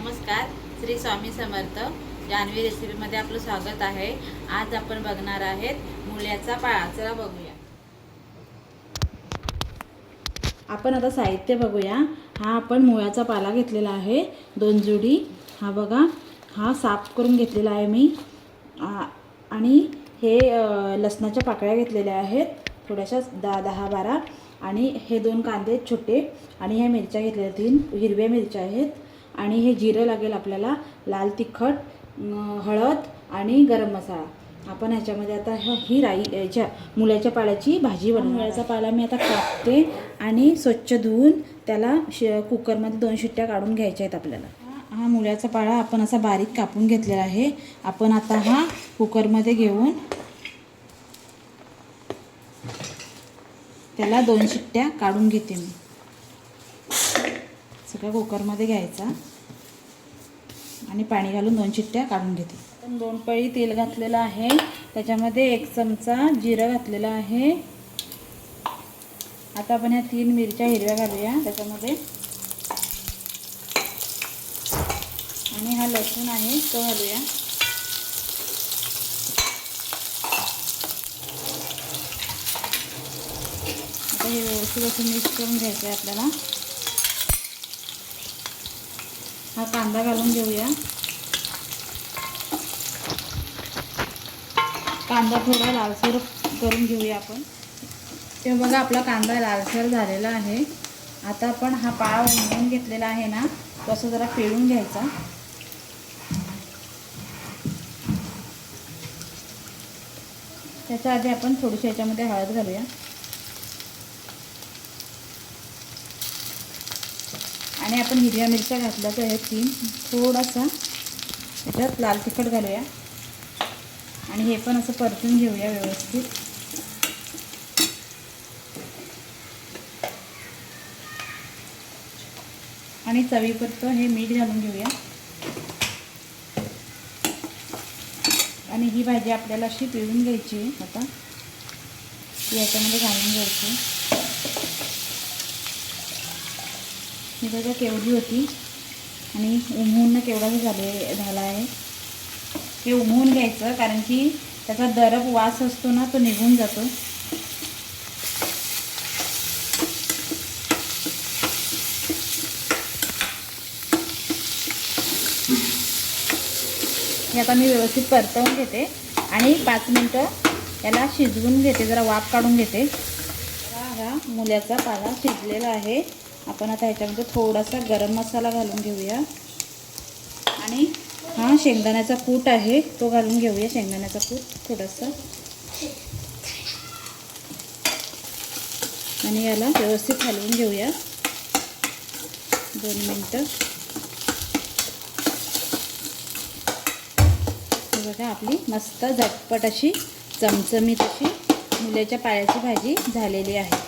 नमस्कार, श्री स्वामी समर्थ. जान्हवी रेसिपीमध्ये आपलं स्वागत आहे. आज आपण बघणार आहेत मुळ्याचा पाला. चला बघूया. आपण आता साहित्य बघूया. हा आपण मुळ्याचा पाला घेतलेला आहे, 2 जुडी. हा बघा, हा साफ करून घेतलेला आहे मी. आणि हे लसणाच्या पाकळ्या घेतलेल्या आहेत, थोड्याशा 10-12. आणि हे 2 कांदे छोटे. आणि ह्या मिरच्या घेतलेल्या 3 हिरव्या मिरच्या आहेत. आणि हे जिरं लागेल आपल्याला, लाल तिखट, हळद आणि गरम मसाला. आपण ह्याच्यामध्ये आता ही याच्या मुळ्याच्या पाल्याची भाजी बनवणार. मुळ्याचा पाला मी आता कापते आणि स्वच्छ धुवून त्याला कुकरमध्ये 2 शिट्ट्या काढून घ्यायच्या आहेत आपल्याला. हा मुळ्याचा पाला आपण असा बारीक कापून घेतलेला आहे. आपण आता हा कुकरमध्ये घेऊन त्याला 2 शिट्ट्या काढून घेते मी. सगळं कुकरमध्ये घ्यायचा आणि पाणी घालून 2 शिट्ट्या काढून घेते. आपण 2 पळी तेल घातलेलं आहे, त्याच्यामध्ये 1 चमचा जिरं घातलेलं आहे. आता आपण ह्या 3 मिरच्या हिरव्या घालूया त्याच्यामध्ये. आणि हा लसूण आहे तो घालूया. आता हे व्यवस्थित असं मिक्स करून घ्यायचं आहे आपल्याला. हा कांदा घालून घेऊया. कांदा थोडा लालसर करून घेऊया आपण. ते बघा, आपला कांदा लालसर झालेला आहे. आता आपण हा पाला उमळून घेतलेला आहे ना, तो असं जरा पिळून घ्यायचा. त्याच्या आधी आपण थोडीशी याच्यामध्ये हळद घालूया. आणि आपण हिरव्या मिरच्या घातल्या तर आहेत 3. थोडासा त्याच्यात लाल तिखट घालूया. आणि हे पण असं परतून घेऊया व्यवस्थित. आणि चवीपुरतं हे मीठ घालून घेऊया. आणि ही भाजी आपल्याला अशी पिळून घ्यायची आहे. आता याच्यामध्ये घालून घ्यायची. ही बघा केवढी होती आणि उमवून केवढा झाला आहे. हे उमवून घ्यायचं, कारण की त्याचा दरप वास असतो ना, तो निघून जातो. हे आता मी व्यवस्थित परतवून घेते आणि 5 मिनटं याला शिजवून घेते, जरा वाफ काढून घेते. हा मुळ्याचा पाला शिजलेला आहे. आपण आता ह्याच्यामध्ये थोडासा गरम मसाला घालून घेऊया. आणि हा शेंगदाण्याचा कूट आहे तो घालून घेऊया. शेंगदाण्याचा कूट थोडासा. आणि याला व्यवस्थित हलवून घेऊया 2 मिनटं. बघा, आपली मस्त झटपट अशी चमचमीत अशी मुळ्याच्या पाल्याची भाजी झालेली आहे.